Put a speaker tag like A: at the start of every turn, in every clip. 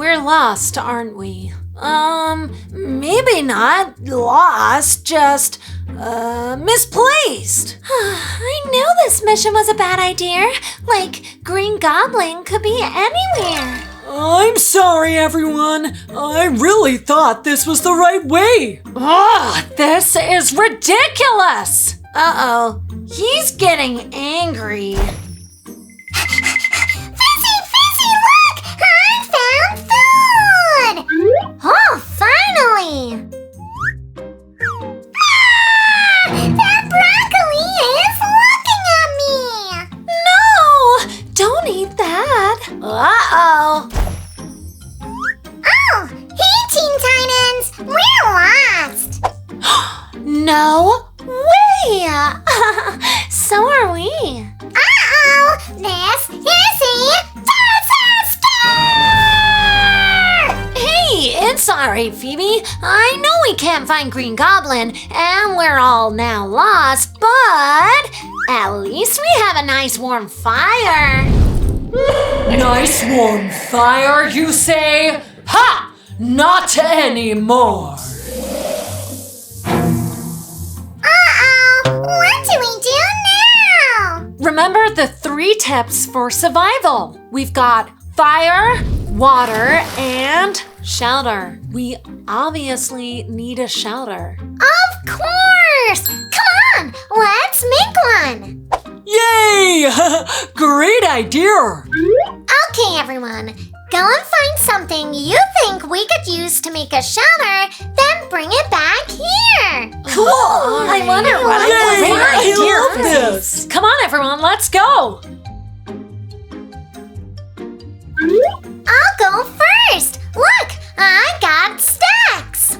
A: we're lost, aren't we? Maybe not lost, just, misplaced.
B: I knew this mission was a bad idea. Like, Green Goblin could be anywhere.
C: I'm sorry, everyone. I really thought this was the right way.
A: Ugh, this is ridiculous. Uh-oh, he's getting angry.
B: Fizzy, look! I found food! Oh, finally! That broccoli is looking at me!
A: No, don't eat that. Uh-oh.
B: Oh, hey, Teen Titans! We're lost!
A: No way! So are we.
B: Uh-oh! This is a disaster!
A: Hey, it's alright, Phoebe. I know we can't find Green Goblin, and we're all now lost, but at least we have a nice warm fire.
C: Nice warm fire, you say? Ha! Not anymore.
B: What do we do now?
A: Remember the 3 tips for survival. We've got fire, water, and shelter. We obviously need a shelter.
B: Of course! Come on, let's make one!
C: Yay! Great idea.
B: Okay, everyone. Go and find something you think we could use to make a shelter, then bring it back here.
A: Cool. I wonder what
C: Yay,
A: great
C: I
A: idea
C: love
A: this is.
C: this.
A: Come on, everyone, let's go.
B: I'll go first. Look, I got stacks.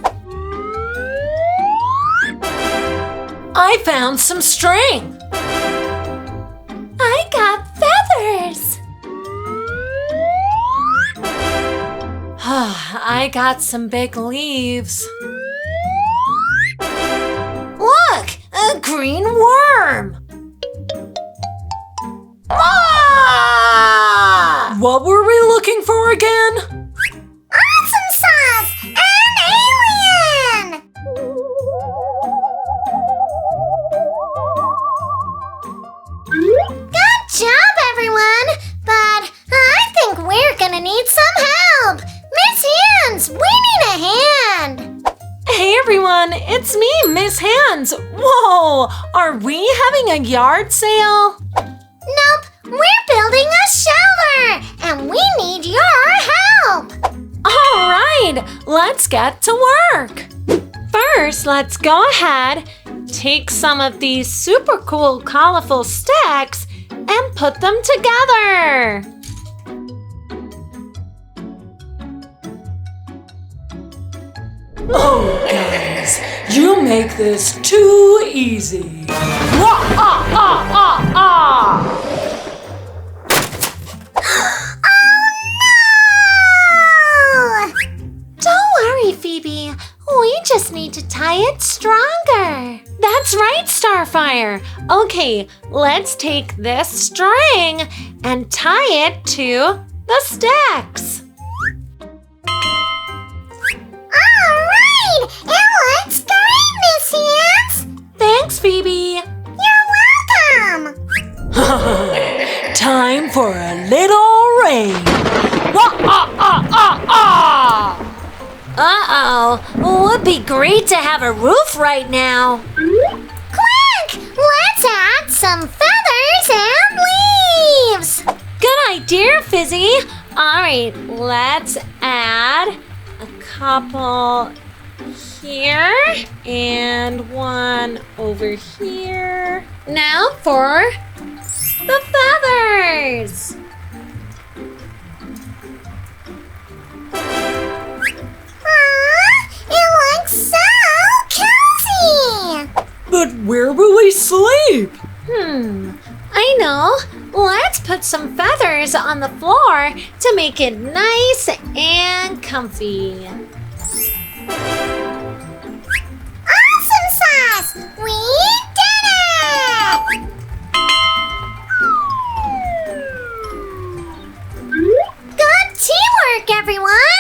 A: I found some string.
B: I got feathers.
A: I got some big leaves. Look, a green worm. Ah!
C: What were we looking for again?
B: Awesome sauce! An alien! Good job, everyone! But I think we're gonna need some help! Miss Hands, we need a hand!
A: Hey everyone, it's me, Miss Hands. Whoa, are we having a yard sale?
B: Nope, we're building a shelter! And we need your help!
A: All right, let's get to work. First, let's go ahead, take some of these super cool, colorful sticks and put them together.
C: Oh, guys, you make this too easy. Wah, ah, ah, ah, ah.
B: Oh! Don't worry, Phoebe. We just need to tie it stronger.
A: That's right, Starfire. Okay, let's take this string and tie it to the sticks.
B: All right! It looks great, Miss Hands!
A: Thanks, Phoebe.
B: You're welcome!
C: Time for a little rain. Wah, ah, ah, ah, ah.
A: Uh-oh, would be great to have a roof right now.
B: Quick! Let's add some feathers and leaves!
A: Good idea, Fizzy. All right, let's add a couple here and one over here. Now for the feathers.
B: It looks so cozy!
C: But where will we sleep?
A: I know. Let's put some feathers on the floor to make it nice and comfy.
B: Awesome sauce! We did it! Good teamwork, everyone!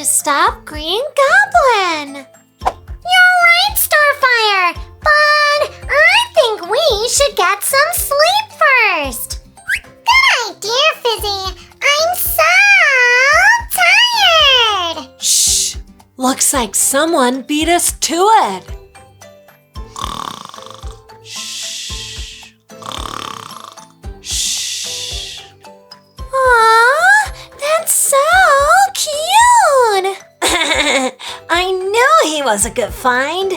B: to stop Green Goblin. You're right, Starfire, but I think we should get some sleep first. Good idea, Fizzy. I'm so tired.
A: Shh! Looks like someone beat us to it. Shh. Shh.
B: Aw, that's so cute.
A: I knew he was a good find.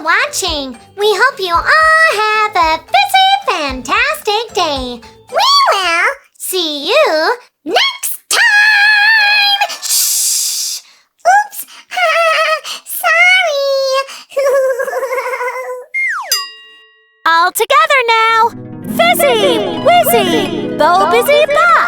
B: Watching. We hope you all have a fizzy, fantastic day. We will see you next time. Shh. Oops. Sorry.
A: All together now. Fizzy, Wizzy, Bo Busy Bop.